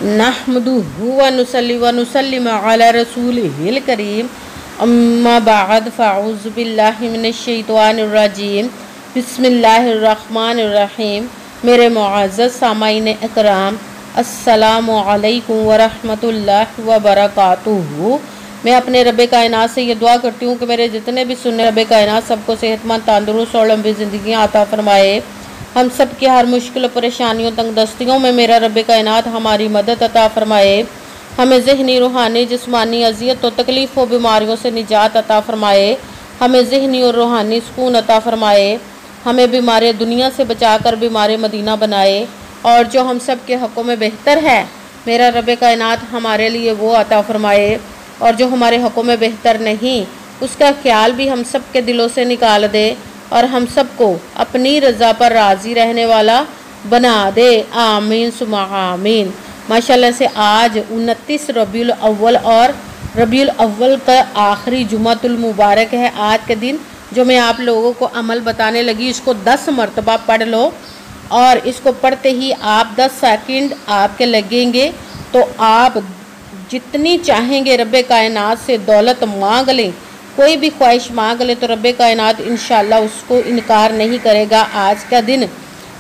नहमदुहु व नुसल्ली व नुसल्लिम अला रसूलिहिल करीम अम्मा बाद फ़अऊज़ु बिल्लाहि मिनश्शैतानिर रजीम बिस्मिल्लाहिर रहमानिर रहीम। मेरे मुअज़्ज़ज़ सामाईन इकराम, अस्सलामु अलैकुम व रहमतुल्लाहि व बरकातुहू। मैं अपने रब्बे कायनात से ये दुआ करती हूँ कि मेरे जितने भी सुनने रब्बे कायनात सबको सेहतमंद, तंदुरुस्त और लंबी ज़िंदगी अता फरमाए। हम सब की हर मुश्किल परेशानियों तंगदस्तियों में मेरा रब्बे कायनात हमारी मदद अता फरमाए। हमें ज़हनी, रूहानी, जिस्मानी अज़ियत और तकलीफ़ व बीमारियों से निजात अता फरमाए। हमें ज़हनी और रूहानी सुकून अता फरमाए। हमें बीमार दुनिया से बचाकर बीमार मदीना बनाए। और जो हम सब के हक़ों में बेहतर है मेरा रब्बे कायनात हमारे लिए वो अता फरमाए, और जो हमारे हक़ों में बेहतर नहीं उसका ख्याल भी हम सब के दिलों से निकाल दे और हम सबको अपनी रज़ा पर राज़ी रहने वाला बना दे। आमीन सुमा आमीन। माशाल्लाह से आज 29 रबीउल अव्वल और रबीउल अव्वल का आखिरी जुमातुल मुबारक है। आज के दिन जो मैं आप लोगों को अमल बताने लगी, इसको 10 मरतबा पढ़ लो और इसको पढ़ते ही आप 10 सेकंड आपके लगेंगे तो आप जितनी चाहेंगे रब्बे कायनात से दौलत मांग लें, कोई भी ख्वाहिश मांग ले तो रब्बे कायनात इंशाल्लाह उसको इनकार नहीं करेगा। आज का दिन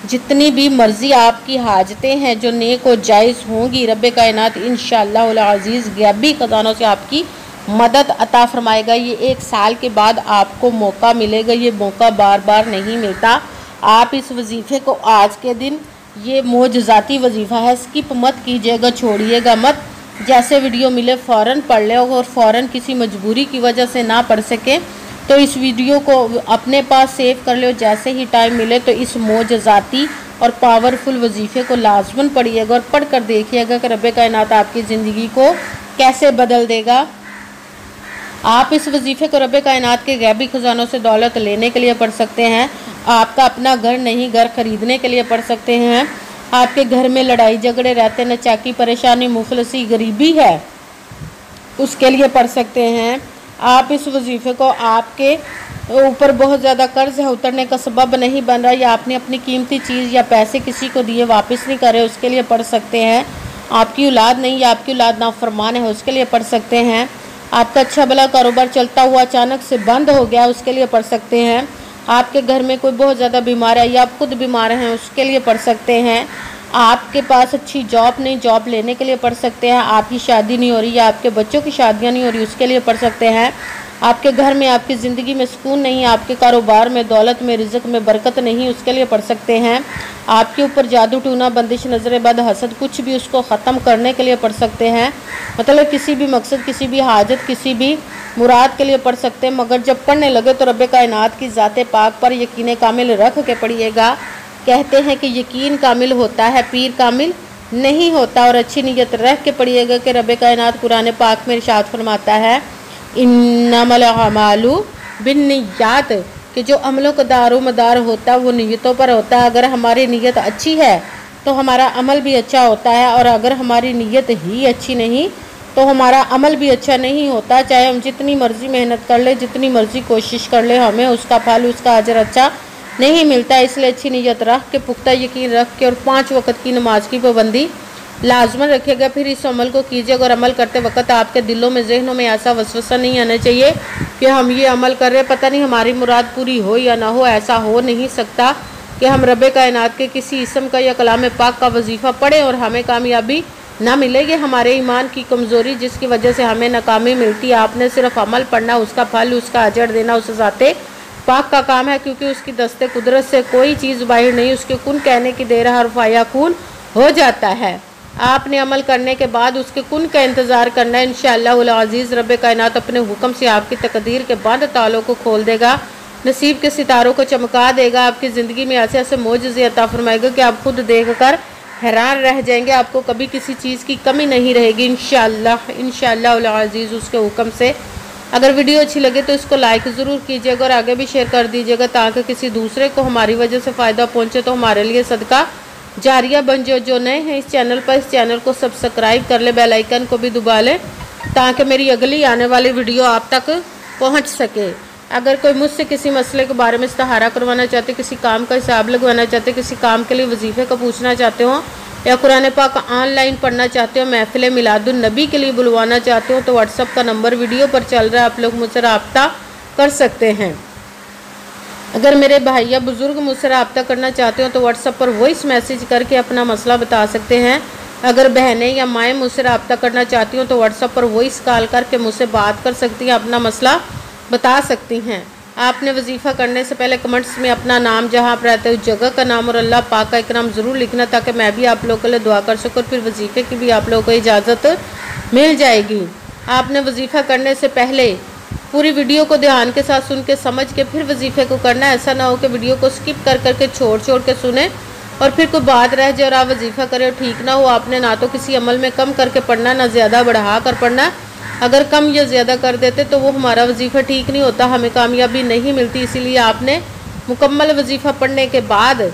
जितनी भी मर्ज़ी आपकी हाजतें हैं जो नेक और जायज़ होंगी, रब्बे कायनात इंशाल्लाह उल अज़ीज़ गैबी ख़ज़ानों से आपकी मदद अता फरमाएगा। ये 1 साल के बाद आपको मौका मिलेगा, ये मौका बार बार नहीं मिलता। आप इस वजीफ़े को आज के दिन, ये मोजज़ाती वजीफ़ा है, स्किप मत कीजिएगा, छोड़िएगा मत। जैसे वीडियो मिले फ़ौरन पढ़ ले, और फ़ौरन किसी मजबूरी की वजह से ना पढ़ सके तो इस वीडियो को अपने पास सेव कर लो। जैसे ही टाइम मिले तो इस मोजज़ाती और पावरफुल वजीफ़े को लाजमन पढ़िएगा और पढ़ कर देखिएगा कि रब्बे कायनात आपकी ज़िंदगी को कैसे बदल देगा। आप इस वजीफ़े को रब्बे कायनात के गैबी ख़ज़ानों से दौलत लेने के लिए पढ़ सकते हैं। आपका अपना घर नहीं, घर ख़रीदने के लिए पढ़ सकते हैं। आपके घर में लड़ाई झगड़े रहते, नचाकी, परेशानी, मुफलसी, गरीबी है, उसके लिए पढ़ सकते हैं। आप इस वजीफ़े को आपके ऊपर बहुत ज़्यादा कर्ज है, उतरने का सबब नहीं बन रहा, या आपने अपनी कीमती चीज़ या पैसे किसी को दिए वापस नहीं करे, उसके लिए पढ़ सकते हैं। आपकी औलाद नहीं या आपकी औलाद नाफरमान है, उसके लिए पढ़ सकते हैं। आपका अच्छा भला कारोबार चलता हुआ अचानक से बंद हो गया, उसके लिए पढ़ सकते हैं। आपके घर में कोई बहुत ज़्यादा बीमार है या आप खुद बीमार हैं, उसके लिए पढ़ सकते हैं। आपके पास अच्छी जॉब नहीं, जॉब लेने के लिए पढ़ सकते हैं। आपकी शादी नहीं हो रही या आपके बच्चों की शादियां नहीं हो रही, उसके लिए पढ़ सकते हैं। आपके घर में, आपकी ज़िंदगी में सुकून नहीं, आपके कारोबार में, दौलत में, रिज़्क़ में बरकत नहीं, उसके लिए पढ़ सकते हैं। आपके ऊपर जादू टूना, बंदिश, नज़र बद, हसद, कुछ भी, उसको ख़त्म करने के लिए पढ़ सकते हैं। मतलब किसी भी मकसद, किसी भी हाजत, किसी भी मुराद के लिए पढ़ सकते हैं। मगर जब पढ़ने लगे तो रब्बे कायनात की ज़ाते पाक पर यकीन कामिल रख के पढ़िएगा। कहते हैं कि यकीन कामिल होता है, पीर कामिल नहीं होता। और अच्छी नीयत रख के पढ़िएगा कि रब्बे कायनात कुरान पाक में इरशाद फरमाता है, इन्नमल अमालु बिन्नियात, कि जो अमलों का दारो मदार होता है वो नीयतों पर होता है। अगर हमारी नीयत अच्छी है तो हमारा अमल भी अच्छा होता है, और अगर हमारी नीयत ही अच्छी नहीं तो हमारा अमल भी अच्छा नहीं होता। चाहे हम जितनी मर्ज़ी मेहनत कर ले, जितनी मर्ज़ी कोशिश कर ले, हमें उसका फल, उसका अजर अच्छा नहीं मिलता। इसलिए अच्छी नीयत रख के, पुख्ता यकीन रख के, और 5 वक्त की नमाज की पाबंदी लाजमन रखिएगा। फिर इस अमल को कीजिएगा, और अमल करते वक्त आपके दिलों में, जहनों में ऐसा वसवसा नहीं आना चाहिए कि हम ये अमल कर रहे हैं, पता नहीं हमारी मुराद पूरी हो या ना हो। ऐसा हो नहीं सकता कि हम रब्बे कायनात के किसी इसम का या कलाम पाक का वजीफ़ा पढ़ें और हमें कामयाबी ना मिलेगी। हमारे ईमान की कमज़ोरी जिसकी वजह से हमें नाकामी मिलती है। आपने सिर्फ अमल पढ़ना, उसका फल, उसका अजर देना उस ज़ाते पाक का काम है, क्योंकि उसकी दस्ते कुदरत से कोई चीज़ बाहर नहीं, उसके कुन कहने की देर हर फायाकून हो जाता है। आपने अमल करने के बाद उसके कुन का इंतज़ार करना है। इंशाअल्लाह उल अज़ीज़ रब्बे कायनात अपने हुक्म से आपकी तकदीर के बंद तालों को खोल देगा, नसीब के सितारों को चमका देगा, आपकी ज़िंदगी में ऐसे ऐसे मोजज़े अता फरमाएगा कि आप खुद देख कर हैरान रह जाएंगे। आपको कभी किसी चीज़ की कमी नहीं रहेगी इंशाअल्लाह उल अज़ीज़ उसके हुक्म से। अगर वीडियो अच्छी लगे तो इसको लाइक ज़रूर कीजिएगा और आगे भी शेयर कर दीजिएगा, ताकि किसी दूसरे को हमारी वजह से फ़ायदा पहुँचे तो हमारे लिए सदका जारिया बन। जो नए हैं इस चैनल पर, इस चैनल को सब्सक्राइब कर ले, बेल आइकन को भी दबा लें, ताकि मेरी अगली आने वाली वीडियो आप तक पहुंच सके। अगर कोई मुझसे किसी मसले के बारे में इस्तिहारा करवाना चाहते, किसी काम का हिसाब लगवाना चाहते, किसी काम के लिए वजीफ़े को पूछना चाहते हो या कुरान पाक ऑनलाइन पढ़ना चाहते हो, महफिल मिलादुन नबी के लिए बुलवाना चाहते हो तो व्हाट्सअप का नंबर वीडियो पर चल रहा है, आप लोग मुझसे रब्ता कर सकते हैं। अगर मेरे भाई या बुज़ुर्ग मुझसे रब्ता करना चाहते हो तो व्हाट्सएप पर वॉइस मैसेज करके अपना मसला बता सकते हैं। अगर बहनें या माएँ मुझसे रब्ता करना चाहती हो तो व्हाट्सएप पर वॉइस कॉल करके मुझसे बात कर सकती हैं, अपना मसला बता सकती हैं। आपने वजीफ़ा करने से पहले कमेंट्स में अपना नाम, जहाँ आप रहते हो उस जगह का नाम और अल्लाह पाक का एक नाम ज़रूर लिखना, ताकि मैं भी आप लोगों के लिए दुआ कर सकूँ। फिर वजीफ़े की भी आप लोगों को इजाज़त मिल जाएगी। आपने वजीफ़ा करने से पहले पूरी वीडियो को ध्यान के साथ सुन के समझ के फिर वजीफ़े को करना है। ऐसा ना हो कि वीडियो को स्किप कर करके छोड़ के सुने और फिर कोई बात रह जाए और आप वजीफ़ा करें और ठीक ना हो। आपने ना तो किसी अमल में कम करके पढ़ना, ना ज़्यादा बढ़ा कर पढ़ना। अगर कम या ज़्यादा कर देते तो वो हमारा वजीफ़ा ठीक नहीं होता, हमें कामयाबी नहीं मिलती। इसीलिए आपने मुकम्मल वजीफ़ा पढ़ने के बाद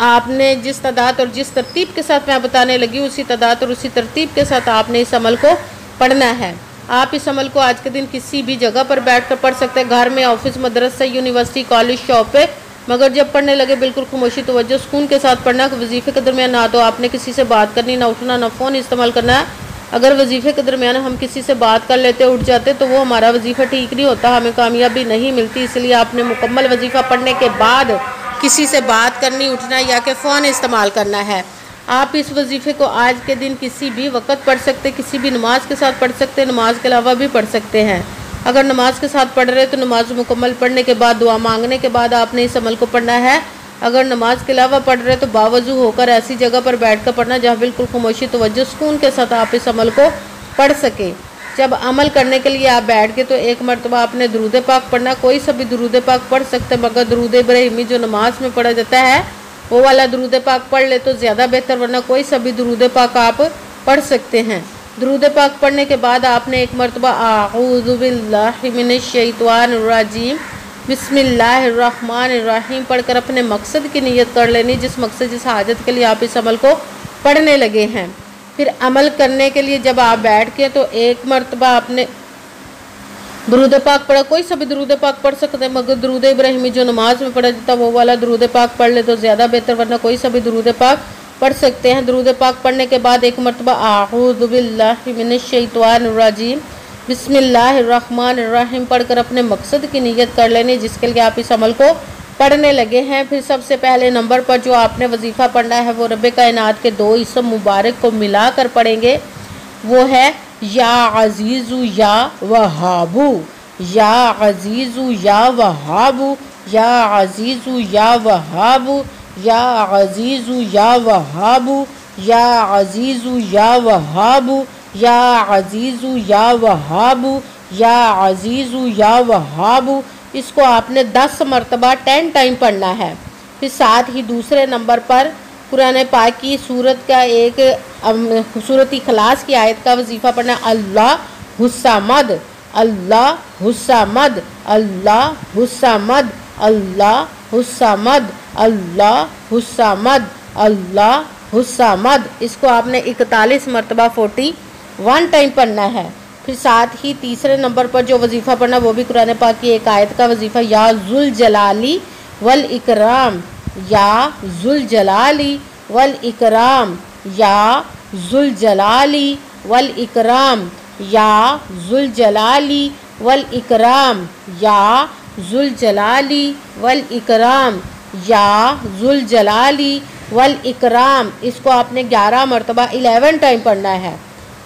आपने जिस तादाद और जिस तरतीब के साथ मैं बताने लगी उसी तादाद और उसी तरतीब के साथ आपने इस अमल को पढ़ना है। आप इस अमल को आज के दिन किसी भी जगह पर बैठकर पढ़ सकते हैं, घर में, ऑफिस, मदरसा, यूनिवर्सिटी, कॉलेज, शॉप पे। मगर जब पढ़ने लगे बिल्कुल खामोशी, तवज्जो, सुकून के साथ पढ़ना। वजीफ़े के दरमियान ना तो आपने किसी से बात करनी, ना उठना, ना फ़ोन इस्तेमाल करना है। अगर वजीफ़े के दरमियान हम किसी से बात कर लेते, उठ जाते तो वो हमारा वजीफ़ा ठीक नहीं होता, हमें कामयाबी नहीं मिलती। इसलिए आपने मुकम्मल वजीफ़ा पढ़ने के बाद किसी से बात करनी, उठना या कि फ़ोन इस्तेमाल करना है। आप इस वजीफ़े को आज के दिन किसी भी वक्त पढ़ सकते, किसी भी नमाज के साथ पढ़ सकते, नमाज के अलावा भी पढ़ सकते हैं। अगर नमाज के साथ पढ़ रहे तो नमाज मुकम्मल पढ़ने के बाद, दुआ मांगने के बाद आपने इस अमल को पढ़ना है। अगर नमाज के अलावा पढ़ रहे तो बावजू होकर ऐसी जगह पर बैठ कर पढ़ना जहाँ बिल्कुल खामोशी, तवज्जो, सुकून के साथ आप इस अमल को पढ़ सके। जब अमल करने के लिए आप बैठ गए तो एक मरतबा आपने दुरूद पाक पढ़ना। कोई सा भी दुरूद पाक पढ़ सकते, मगर दुरूद इब्राहिमी जो नमाज में पढ़ा जाता है वो वाला दुरूद पाक पढ़ ले तो ज़्यादा बेहतर, वरना कोई सा भी दुरूद पाक आप पढ़ सकते हैं। दुरूद पाक पढ़ने के बाद आपने एक मरतबा आऊज़ु बिल्लाहि मिनश शैतानिर रजीम बिस्मिल्लाहिर्रहमानिर्रहीम पढ़कर अपने मकसद की नियत कर लेनी, जिस मकसद, जिस हाजत के लिए आप इस अमल को पढ़ने लगे हैं। फिर अमल करने के लिए जब आप बैठ के तो एक मरतबा आपने दुरूद पाक पढ़ा। कोई सा भी दुरूद पाक पढ़ सकते हैं, मगर दुरूद इब्राहिमी जो नमाज में पढ़ा जाता है वो वाला दुरूद पाक पढ़ ले तो ज़्यादा बेहतर, वरना कोई सा भी दुरूद पाक पढ़ सकते हैं। दुरूद पाक पढ़ने के बाद एक मरतबा आऊज़ु बिल्लाहि मिनश शैतानिर रजीम बिस्मिल्लाहिर्रहमानिर्रहीम पढ़कर अपने मकसद की नियत कर लेनी, जिसके लिए आप इस अमल को पढ़ने लगे हैं। फिर सबसे पहले नंबर पर जो आपने वजीफ़ा पढ़ना है वो रब्बे कायनात के दो इसम मुबारक को मिलाकर पढ़ेंगे। वो है या अजीज़ु या वहाबू, या अजीज़ु या वहाबू, या अजीज़ु या वहाबू, या अजीज़ु या वहाबू, या अजीज़ु या वहाबू, या अजीज़ु या वहाबू, या अजीज़ु या वहाबू। इसको आपने 10 मरतबा 10 टाइम पढ़ना है। फिर साथ ही दूसरे नंबर पर कुरान पाक की सूरत का एक सूरत इखलास की आयत का वजीफ़ा पढ़ना। अल्लाह हुस्सामद, अल्लाह हुस्सामद, अल्लाह हुस्सामद, अल्लाह हुस्सामद, अल्लाह हुस्सामद, अल्लाह हुस्सामद। इसको आपने 41 मरतबा 41 टाइम पढ़ना है। फिर साथ ही तीसरे नंबर पर जो वजीफ़ा पढ़ना वो भी कुरान पाक की एक आयत का वजीफ़ा। या ज़ुल जलाली वल इकराम, या ज़ुल जलाली वल इकराम, या ज़ुल जलाली वल इकराम, या ज़ुल जलाली वल इकराम, या ज़ुल जलाली वल इकराम, या ज़ुल जलाली वल इकराम। इसको आपने 11 मरतबा 11 टाइम पढ़ना है।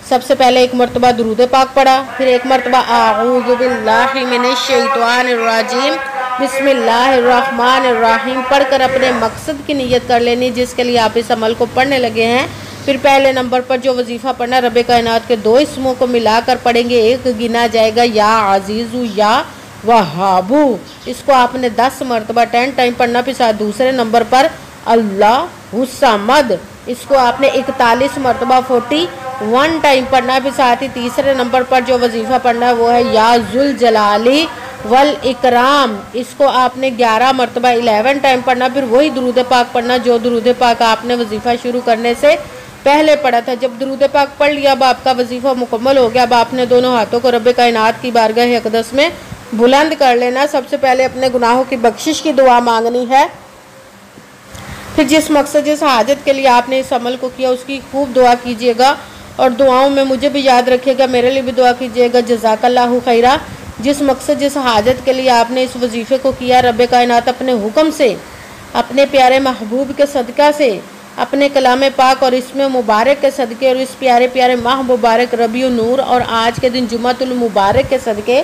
सबसे पहले एक मरतबा दुरूद पाक पढ़ा, फिर एक मरतबा आऊज़ु बिल्लाहि मिनश शैतानिर रजीम बिस्मिल्लाहिर्रहमानिर्रहीम पढ़कर अपने मकसद की नियत कर लेनी, जिसके लिए आप इस अमल को पढ़ने लगे हैं। फिर पहले नंबर पर जो वजीफ़ा पढ़ना रब्बे कायनात के दो इसमों को मिलाकर पढ़ेंगे, एक गिना जाएगा या अजीज़ु या वहाबू। इसको आपने 10 मरतबा 10 टाइम पढ़ना। फिर साथ दूसरे नंबर पर अल्लाह हुस्सामद, इसको आपने 41 मरतबा 41 टाइम पढ़ना। फिर साथ ही तीसरे नंबर पर जो वजीफ़ा पढ़ना है वो है या ज़ुल जलाली वल इकराम, इसको आपने 11 मरतबा 11 टाइम पढ़ना। फिर वही दुरूद पाक पढ़ना जो दुरूद पाक आपने वजीफ़ा शुरू करने से पहले पढ़ा था। जब दुरूद पाक पढ़ लिया, अब आपका वजीफ़ा मुकम्मल हो गया। अब आपने दोनों हाथों को रब्बे कायनात की बारगाह अक़दस में बुलंद कर लेना। सबसे पहले अपने गुनाहों की बख्शिश की दुआ मांगनी है। फिर जिस मकसद जिस हाजत के लिए आपने इस अमल को किया उसकी खूब दुआ कीजिएगा और दुआओं में मुझे भी याद रखिएगा, मेरे लिए भी दुआ कीजिएगा। जज़ाकल्लाहु खैरा। जिस मकसद जिस हाजत के लिए आपने इस वजीफ़े को किया, रब कायनात अपने हुक्म से, अपने प्यारे महबूब के सदका से, अपने कलाम पाक और इसमें मुबारक के सदक़े और इस प्यारे प्यारे माह मुबारक रबीउन नूर और आज के दिन जुमातुल मुबारक के सदक़े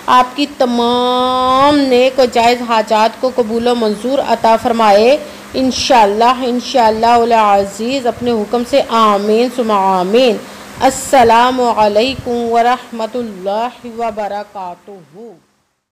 आपकी तमाम नेक और जायज़ हाजात को कबूल व मंजूर अता फ़रमाए इंशाअल्लाह इंशाअल्लाह अज़ीज़ अपने हुक्म से। आमीन सुम्मा आमीन। अस्सलामु अलैकुम व रहमतुल्लाहि व बरकातुहू।